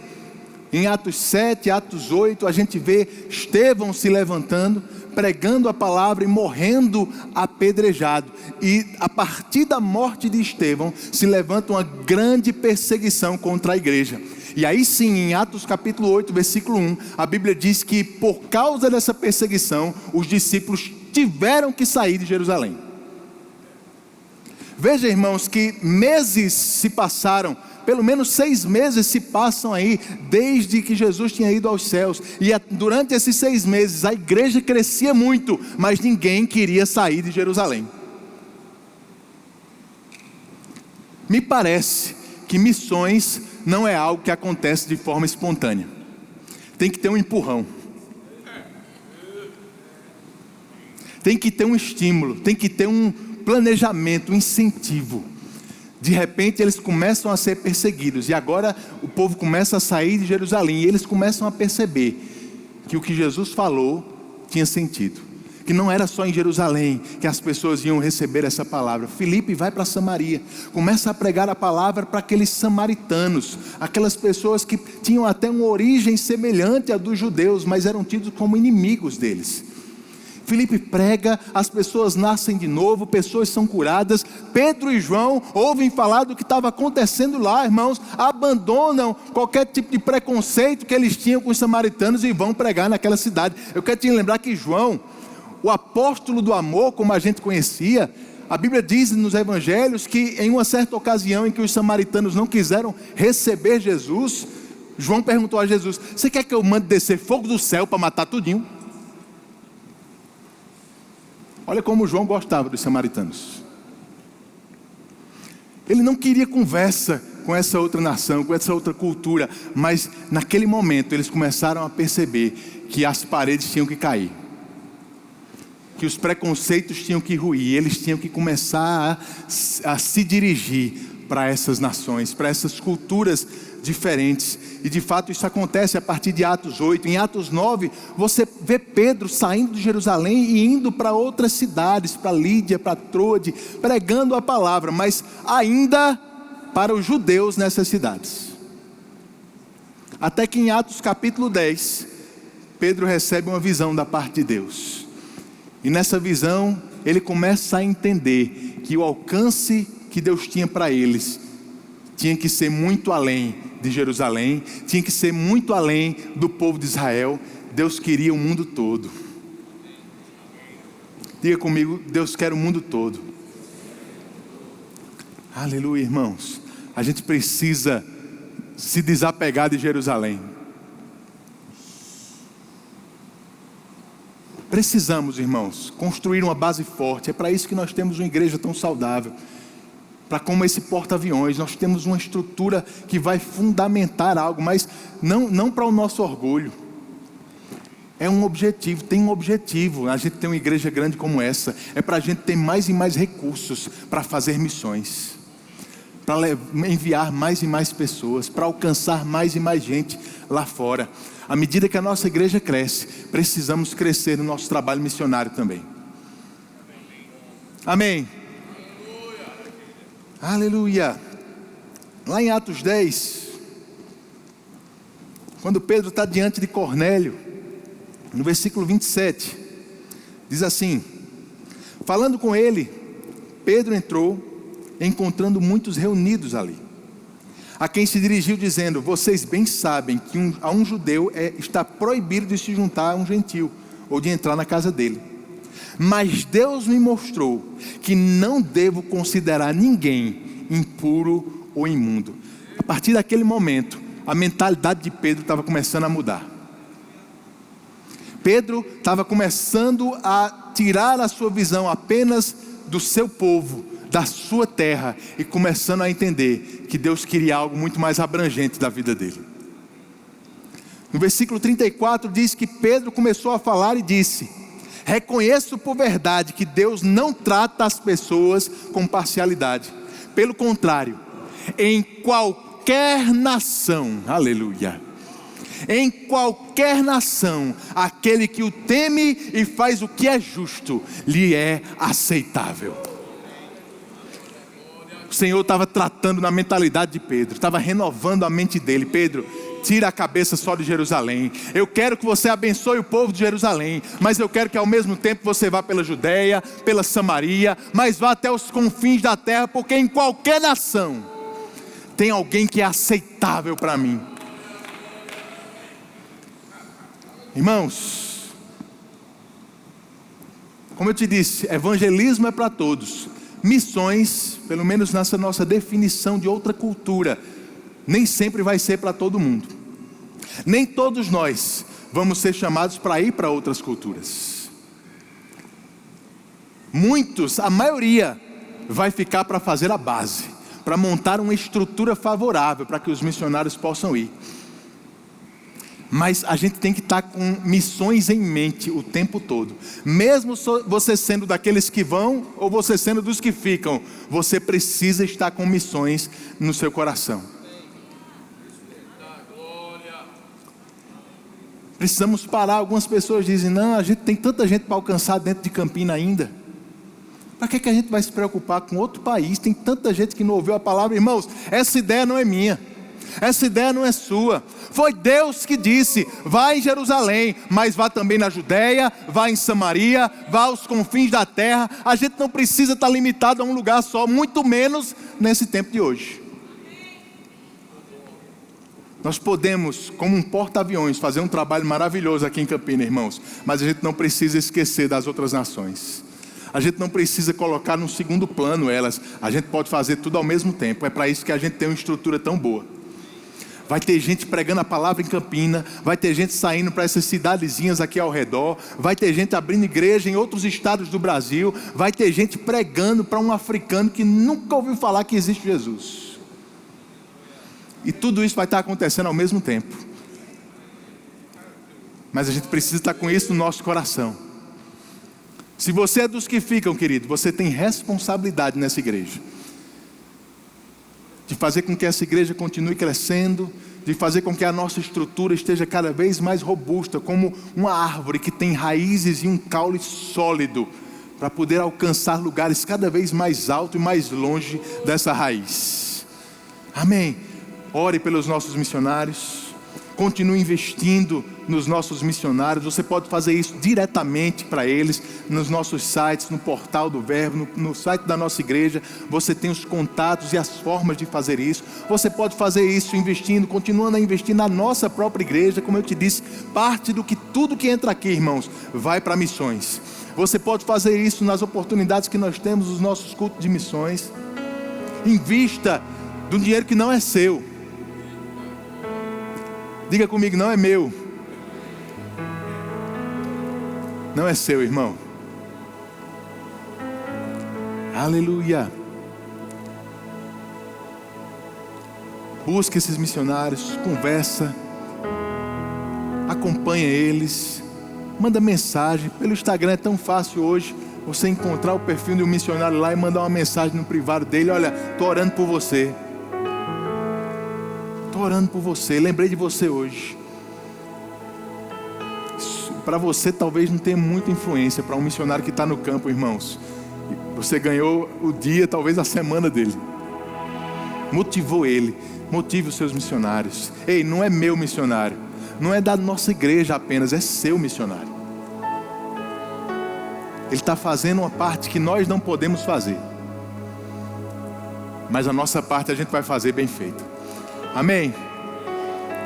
Em Atos 7, Atos 8, a gente vê Estevão se levantando, pregando a palavra e morrendo apedrejado. E a partir da morte de Estevão, se levanta uma grande perseguição contra a igreja. E aí sim, em Atos capítulo 8, versículo 1, a Bíblia diz que por causa dessa perseguição, os discípulos tiveram que sair de Jerusalém. Veja, irmãos, que meses se passaram, pelo menos 6 meses se passam aí, desde que Jesus tinha ido aos céus, e durante esses 6 meses a igreja crescia muito, mas ninguém queria sair de Jerusalém. Me parece que missões não é algo que acontece de forma espontânea, tem que ter um empurrão, tem que ter um estímulo, tem que ter um planejamento, um incentivo. De repente eles começam a ser perseguidos, e agora o povo começa a sair de Jerusalém, e eles começam a perceber que o que Jesus falou tinha sentido, que não era só em Jerusalém que as pessoas iam receber essa palavra. Filipe vai para Samaria, começa a pregar a palavra para aqueles samaritanos, aquelas pessoas que tinham até uma origem semelhante à dos judeus, mas eram tidos como inimigos deles. Filipe prega, as pessoas nascem de novo, pessoas são curadas. Pedro e João ouvem falar do que estava acontecendo lá, irmãos, abandonam qualquer tipo de preconceito que eles tinham com os samaritanos e vão pregar naquela cidade. Eu quero te lembrar que João, o apóstolo do amor, como a gente conhecia, a Bíblia diz nos evangelhos que em uma certa ocasião em que os samaritanos não quiseram receber Jesus, João perguntou a Jesus: você quer que eu mande descer fogo do céu para matar tudinho? Olha como João gostava dos samaritanos. Ele não queria conversa com essa outra nação, com essa outra cultura, mas naquele momento eles começaram a perceber que as paredes tinham que cair, que os preconceitos tinham que ruir, eles tinham que começar a se dirigir para essas nações, para essas culturas diferentes. E de fato isso acontece a partir de Atos 8. Em Atos 9 você vê Pedro saindo de Jerusalém e indo para outras cidades, para Lídia, para Troade, pregando a palavra, mas ainda para os judeus nessas cidades. Até que em Atos capítulo 10 Pedro recebe uma visão da parte de Deus, e nessa visão ele começa a entender que o alcance que Deus tinha para eles tinha que ser muito além de Jerusalém, tinha que ser muito além do povo de Israel. Deus queria o mundo todo. Diga comigo: Deus quer o mundo todo. Aleluia, irmãos. A gente precisa se desapegar de Jerusalém. Precisamos, irmãos, construir uma base forte. É para isso que nós temos uma igreja tão saudável. Para como esse porta-aviões, nós temos uma estrutura que vai fundamentar algo, mas não para o nosso orgulho. É um objetivo, tem um objetivo. A gente tem uma igreja grande como essa, é para a gente ter mais e mais recursos para fazer missões, para enviar mais e mais pessoas, para alcançar mais e mais gente lá fora. À medida que a nossa igreja cresce, precisamos crescer no nosso trabalho missionário também. Amém. Aleluia. Lá em Atos 10, quando Pedro está diante de Cornélio, no versículo 27, diz assim: falando com ele, Pedro entrou, encontrando muitos reunidos ali, a quem se dirigiu dizendo: vocês bem sabem que a um judeu está proibido de se juntar a um gentil, ou de entrar na casa dele. Mas Deus me mostrou que não devo considerar ninguém impuro ou imundo. A partir daquele momento, a mentalidade de Pedro estava começando a mudar. Pedro estava começando a tirar a sua visão apenas do seu povo, da sua terra, e começando a entender que Deus queria algo muito mais abrangente da vida dele. No versículo 34 diz que Pedro começou a falar e disse: reconheço por verdade que Deus não trata as pessoas com parcialidade. Pelo contrário, em qualquer nação, aleluia, em qualquer nação, aquele que o teme e faz o que é justo, lhe é aceitável. O Senhor estava tratando na mentalidade de Pedro, estava renovando a mente dele. Pedro, tira a cabeça só de Jerusalém. Eu quero que você abençoe o povo de Jerusalém, mas eu quero que ao mesmo tempo você vá pela Judeia, pela Samaria, mas vá até os confins da terra, porque em qualquer nação tem alguém que é aceitável para mim. Irmãos, como eu te disse, evangelismo é para todos. Missões, pelo menos nessa nossa definição de outra cultura, nem sempre vai ser para todo mundo. Nem todos nós vamos ser chamados para ir para outras culturas. Muitos, a maioria, vai ficar para fazer a base, para montar uma estrutura favorável para que os missionários possam ir. Mas a gente tem que estar com missões em mente o tempo todo. Mesmo você sendo daqueles que vão ou você sendo dos que ficam, você precisa estar com missões no seu coração. Precisamos parar. Algumas pessoas dizem: não, a gente tem tanta gente para alcançar dentro de Campina ainda. Para que a gente vai se preocupar com outro país? Tem tanta gente que não ouviu a palavra. Irmãos, essa ideia não é minha, essa ideia não é sua. Foi Deus que disse: vá em Jerusalém, mas vá também na Judeia, vá em Samaria, vá aos confins da terra. A gente não precisa estar limitado a um lugar só, muito menos nesse tempo de hoje. Nós podemos, como um porta-aviões, fazer um trabalho maravilhoso aqui em Campina, irmãos, mas a gente não precisa esquecer das outras nações. A gente não precisa colocar no segundo plano elas. A gente pode fazer tudo ao mesmo tempo. É para isso que a gente tem uma estrutura tão boa. Vai ter gente pregando a palavra em Campina, vai ter gente saindo para essas cidadezinhas aqui ao redor, vai ter gente abrindo igreja em outros estados do Brasil, vai ter gente pregando para um africano que nunca ouviu falar que existe Jesus. E tudo isso vai estar acontecendo ao mesmo tempo. Mas a gente precisa estar com isso no nosso coração. Se você é dos que ficam, querido, você tem responsabilidade nessa igreja, de fazer com que essa igreja continue crescendo, de fazer com que a nossa estrutura esteja cada vez mais robusta, como uma árvore que tem raízes e um caule sólido, para poder alcançar lugares cada vez mais altos e mais longe dessa raiz. Amém. Ore pelos nossos missionários, continue investindo nos nossos missionários. Você pode fazer isso diretamente para eles, nos nossos sites, no portal do Verbo, no site da nossa igreja. Você tem os contatos e as formas de fazer isso. Você pode fazer isso investindo, continuando a investir na nossa própria igreja. Como eu te disse, parte do que tudo que entra aqui, irmãos, vai para missões. Você pode fazer isso nas oportunidades que nós temos, os nossos cultos de missões. Invista do dinheiro que não é seu. Diga comigo: não é meu. Não é seu, irmão. Aleluia. Busque esses missionários, conversa, acompanha eles, manda mensagem. Pelo Instagram é tão fácil hoje você encontrar o perfil de um missionário lá e mandar uma mensagem no privado dele: olha, estou orando por você. Estou orando por você, lembrei de você hoje. Para você talvez não tenha muita influência, para um missionário que está no campo, irmãos. Você ganhou o dia, talvez a semana dele. Motivou ele, motive os seus missionários. Ei, não é meu missionário, não é da nossa igreja apenas, é seu missionário. Ele está fazendo uma parte que nós não podemos fazer, mas a nossa parte a gente vai fazer bem feita. Amém?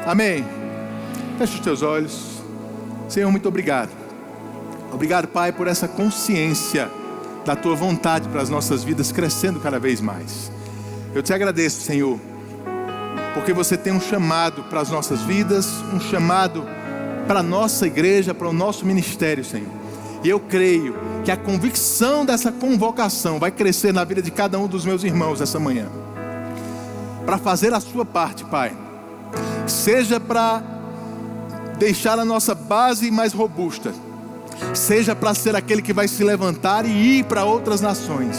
Amém. Feche os teus olhos. Senhor, muito obrigado. Obrigado, Pai, por essa consciência da Tua vontade para as nossas vidas crescendo cada vez mais. Eu te agradeço, Senhor, porque você tem um chamado para as nossas vidas, um chamado para a nossa igreja, para o nosso ministério, Senhor. E eu creio que a convicção dessa convocação vai crescer na vida de cada um dos meus irmãos essa manhã, para fazer a sua parte, Pai. Seja para deixar a nossa base mais robusta, seja para ser aquele que vai se levantar e ir para outras nações.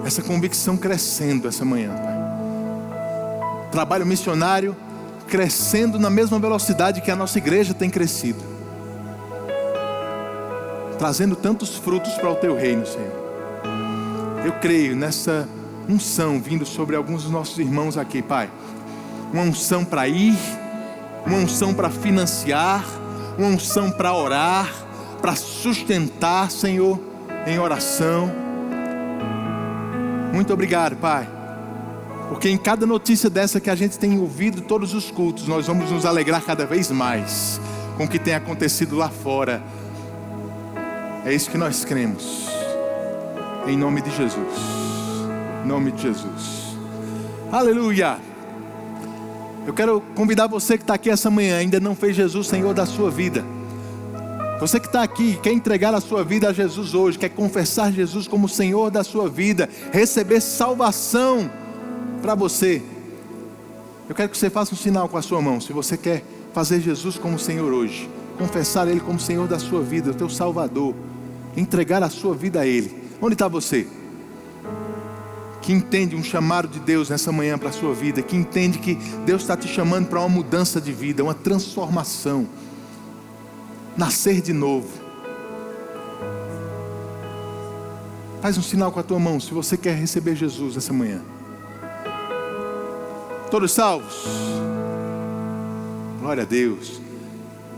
Essa convicção crescendo essa manhã, Pai. Trabalho missionário crescendo na mesma velocidade que a nossa igreja tem crescido, trazendo tantos frutos para o Teu reino, Senhor. Eu creio nessa unção vindo sobre alguns dos nossos irmãos aqui, Pai. Uma unção para ir, uma unção para financiar, uma unção para orar, para sustentar, Senhor, em oração. Muito obrigado, Pai, porque em cada notícia dessa que a gente tem ouvido todos os cultos, nós vamos nos alegrar cada vez mais com o que tem acontecido lá fora. É isso que nós cremos, em nome de Jesus, em nome de Jesus. Aleluia. Eu quero convidar você que está aqui essa manhã, ainda não fez Jesus Senhor da sua vida. Você que está aqui, quer entregar a sua vida a Jesus hoje, quer confessar Jesus como Senhor da sua vida, receber salvação para você. Eu quero que você faça um sinal com a sua mão, se você quer fazer Jesus como Senhor hoje, confessar Ele como Senhor da sua vida, o teu Salvador, entregar a sua vida a Ele. Onde está você? Que entende um chamado de Deus nessa manhã para a sua vida, que entende que Deus está te chamando para uma mudança de vida, uma transformação, nascer de novo. Faz um sinal com a tua mão se você quer receber Jesus essa manhã. Todos salvos? Glória a Deus.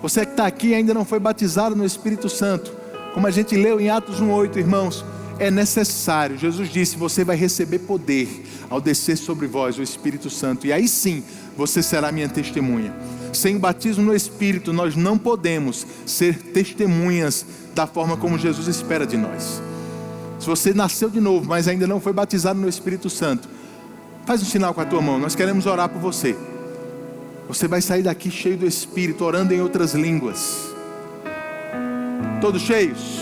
Você que está aqui e ainda não foi batizado no Espírito Santo, como a gente leu em Atos 1:8, irmãos, é necessário. Jesus disse: você vai receber poder ao descer sobre vós o Espírito Santo, e aí sim você será minha testemunha. Sem o batismo no Espírito nós não podemos ser testemunhas da forma como Jesus espera de nós. Se você nasceu de novo, mas ainda não foi batizado no Espírito Santo, faz um sinal com a tua mão, nós queremos orar por você. Você vai sair daqui cheio do Espírito, orando em outras línguas. Todos cheios?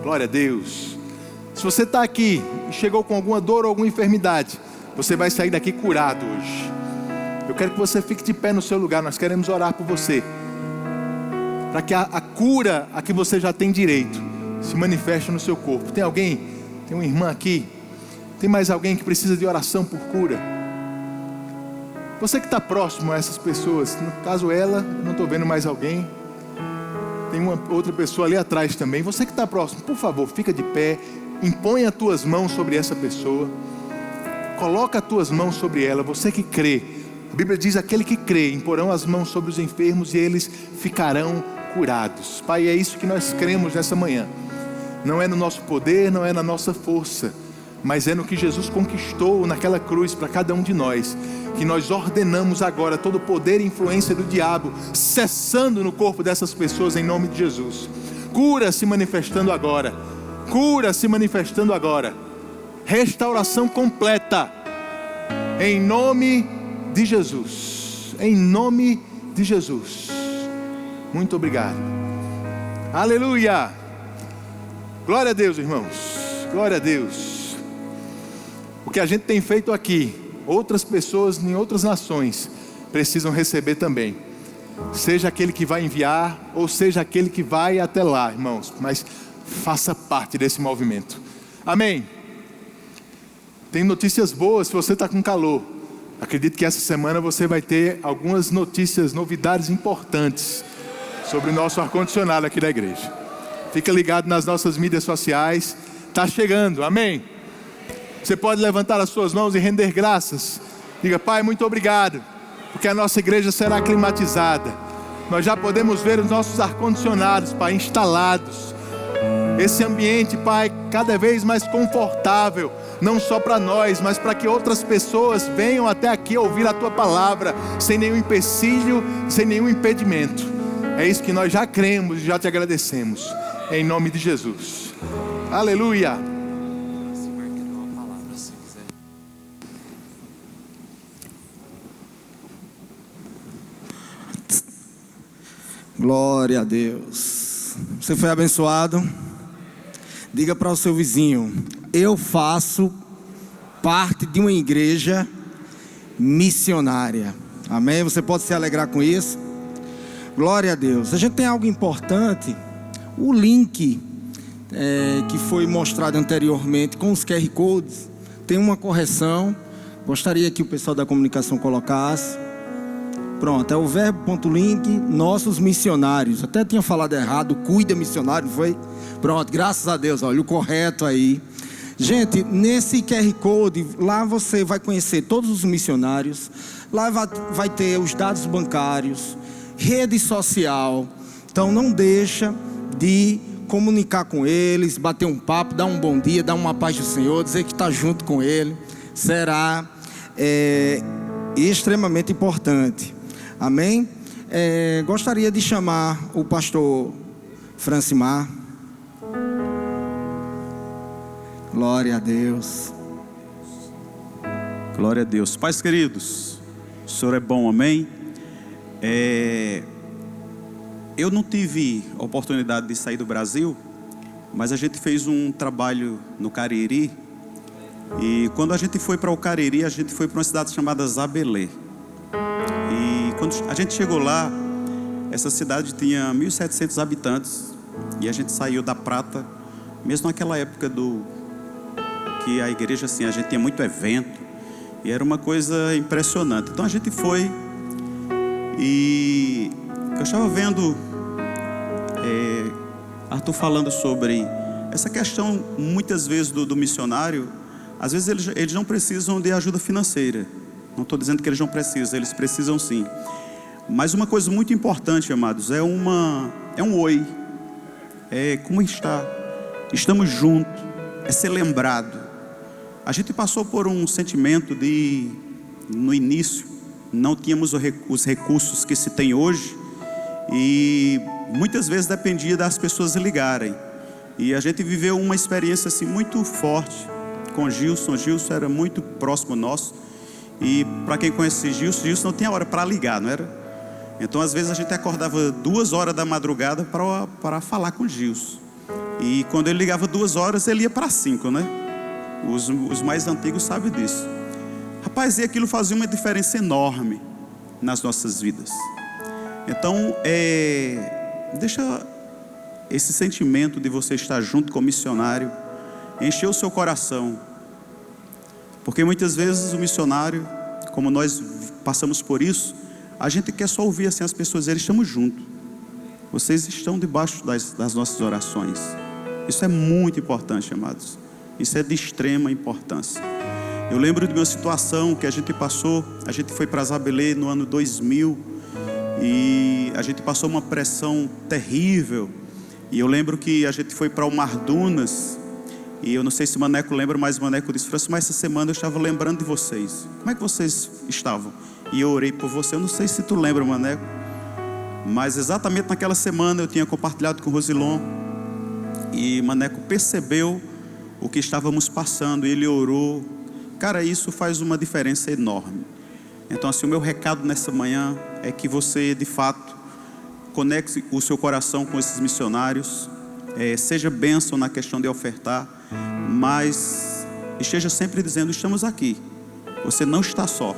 Glória a Deus. Se você está aqui e chegou com alguma dor ou alguma enfermidade, você vai sair daqui curado hoje. Eu quero que você fique de pé no seu lugar, nós queremos orar por você, para que a cura a que você já tem direito se manifeste no seu corpo. Tem alguém? Tem uma irmã aqui? Tem mais alguém que precisa de oração por cura? Você que está próximo a essas pessoas, no caso ela, não estou vendo mais alguém. Tem uma outra pessoa ali atrás também. Você que está próximo, por favor, fica de pé. Impõe as tuas mãos sobre essa pessoa. Coloca as tuas mãos sobre ela. Você que crê, a Bíblia diz: aquele que crê, imporão as mãos sobre os enfermos e eles ficarão curados. Pai, é isso que nós cremos nessa manhã. Não é no nosso poder, não é na nossa força, mas é no que Jesus conquistou naquela cruz para cada um de nós, que nós ordenamos agora todo o poder e influência do diabo cessando no corpo dessas pessoas em nome de Jesus. Cura se manifestando agora, cura se manifestando agora, restauração completa em nome de Jesus, em nome de Jesus. Muito obrigado. Aleluia. Glória a Deus, irmãos, glória a Deus. O que a gente tem feito aqui, outras pessoas em outras nações precisam receber também. Seja aquele que vai enviar, ou seja aquele que vai até lá, irmãos, mas faça parte desse movimento. Amém. Tem notícias boas se você está com calor. Acredito que essa semana você vai ter algumas notícias, novidades importantes sobre o nosso ar-condicionado aqui da igreja. Fica ligado nas nossas mídias sociais. Está chegando, amém? Você pode levantar as suas mãos e render graças. Diga: Pai, muito obrigado, porque a nossa igreja será climatizada. Nós já podemos ver os nossos ar-condicionados, Pai, instalados. Esse ambiente, Pai, cada vez mais confortável, não só para nós, mas para que outras pessoas venham até aqui ouvir a Tua palavra, sem nenhum empecilho, sem nenhum impedimento. É isso que nós já cremos e já Te agradecemos, em nome de Jesus. Aleluia. Glória a Deus. Você foi abençoado? Diga para o seu vizinho: eu faço parte de uma igreja missionária. Amém? Você pode se alegrar com isso? Glória a Deus. A gente tem algo importante. O link que foi mostrado anteriormente com os QR Codes tem uma correção. Gostaria que o pessoal da comunicação colocasse. Pronto, é o verbo.link, nossos missionários. Até tinha falado errado, cuida missionário, não foi? Pronto, graças a Deus, olha o correto aí. Gente, nesse QR Code, lá você vai conhecer todos os missionários. Lá vai ter os dados bancários, rede social. Então não deixa de comunicar com eles, bater um papo, dar um bom dia, dar uma paz do Senhor, dizer que está junto com ele. Será extremamente importante. Amém? Gostaria de chamar o pastor Francimar. Glória a Deus. Glória a Deus. Pais queridos, o Senhor é bom, amém? Eu não tive a oportunidade de sair do Brasil, mas a gente fez um trabalho no Cariri. E quando a gente foi para o Cariri, a gente foi para uma cidade chamada Zabelê. E quando a gente chegou lá, essa cidade tinha 1.700 habitantes. E a gente saiu da Prata, mesmo naquela época que a igreja, assim, a gente tinha muito evento. E era uma coisa impressionante. Então a gente foi e eu estava vendo Arthur falando sobre essa questão, muitas vezes, do missionário. Às vezes eles não precisam de ajuda financeira. Não estou dizendo que eles não precisam, eles precisam sim. Mas uma coisa muito importante, amados, é um oi. Como está? Estamos juntos. É ser lembrado. A gente passou por um sentimento no início, não tínhamos os recursos que se tem hoje. E muitas vezes dependia das pessoas ligarem. E a gente viveu uma experiência assim muito forte com Gilson. Gilson era muito próximo nosso. E para quem conhece Gilson não tinha hora para ligar, não era? Então às vezes a gente acordava 2 horas da madrugada para falar com Gilson. E quando ele ligava 2 horas, ele ia para 5, né? Os mais antigos sabem disso. Rapaz, e aquilo fazia uma diferença enorme nas nossas vidas. Então, deixa esse sentimento de você estar junto com o missionário encher o seu coração. Porque muitas vezes o missionário, como nós passamos por isso, a gente quer só ouvir assim as pessoas dizerem: estamos juntos. Vocês estão debaixo das nossas orações. Isso é muito importante, amados. Isso é de extrema importância. Eu lembro de uma situação que a gente passou. A gente foi para Zabelê no ano 2000 e a gente passou uma pressão terrível. E eu lembro que a gente foi para o Mar Dunas. E eu não sei se o Maneco lembra, mas o Maneco disse: Francisco, mas essa semana eu estava lembrando de vocês. Como é que vocês estavam? E eu orei por você. Eu não sei se tu lembra, Maneco, mas exatamente naquela semana eu tinha compartilhado com o Rosilon. E Maneco percebeu o que estávamos passando, ele orou. Cara, isso faz uma diferença enorme. Então assim, o meu recado nessa manhã é que você de fato conecte o seu coração com esses missionários, seja bênção na questão de ofertar, mas esteja sempre dizendo: estamos aqui, você não está só.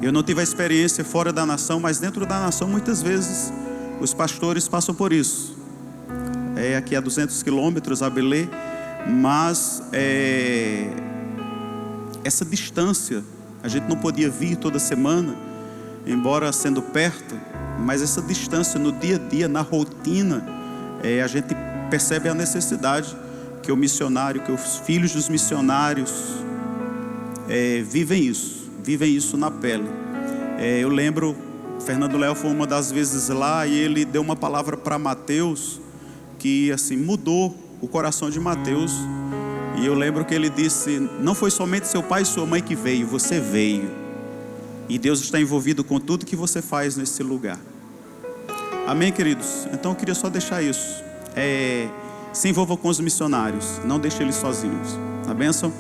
Eu não tive a experiência fora da nação, mas dentro da nação muitas vezes os pastores passam por isso. Aqui a 200 quilômetros, Abelê, mas essa distância, a gente não podia vir toda semana, embora sendo perto, mas essa distância no dia a dia, na rotina, a gente percebe a necessidade que o missionário, que os filhos dos missionários vivem isso na pele. Eu lembro, Fernando Léo foi uma das vezes lá e ele deu uma palavra para Mateus que assim mudou o coração de Mateus. E eu lembro que ele disse: não foi somente seu pai e sua mãe que veio, você veio. E Deus está envolvido com tudo que você faz nesse lugar. Amém, queridos? Então eu queria só deixar isso. Se envolva com os missionários, não deixe eles sozinhos. A bênção.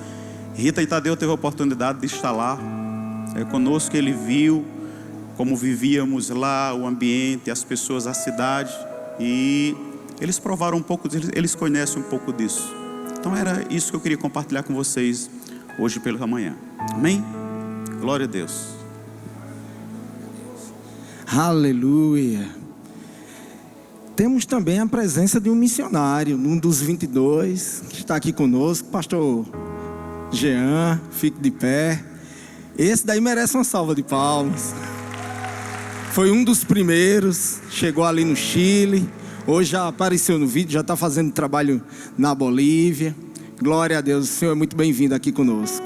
Rita e Tadeu teve a oportunidade de estar lá conosco. Ele viu como vivíamos lá, o ambiente, as pessoas, a cidade. E eles provaram um pouco, eles conhecem um pouco disso. Então era isso que eu queria compartilhar com vocês hoje pela manhã. Amém? Glória a Deus. Aleluia. Temos também a presença de um missionário, um dos 22, que está aqui conosco, pastor Jean, fique de pé. Esse daí merece uma salva de palmas. Foi um dos primeiros, chegou ali no Chile, hoje já apareceu no vídeo, já está fazendo trabalho na Bolívia. Glória a Deus, o Senhor é muito bem-vindo aqui conosco.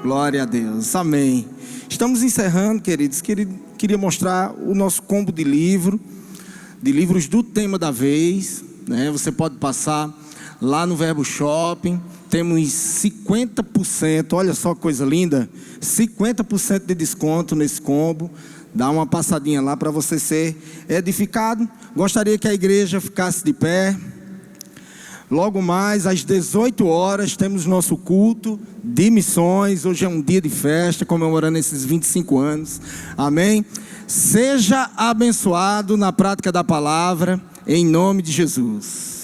Glória a Deus, amém. Estamos encerrando, queridos. Queria mostrar o nosso combo de livros do tema da vez, né? Você pode passar lá no Verbo Shopping. Temos 50%, olha só que coisa linda, 50% de desconto nesse combo. Dá uma passadinha lá para você ser edificado. Gostaria que a igreja ficasse de pé. Logo mais, às 18 horas, temos nosso culto de missões. Hoje é um dia de festa, comemorando esses 25 anos. Amém? Seja abençoado na prática da palavra, em nome de Jesus.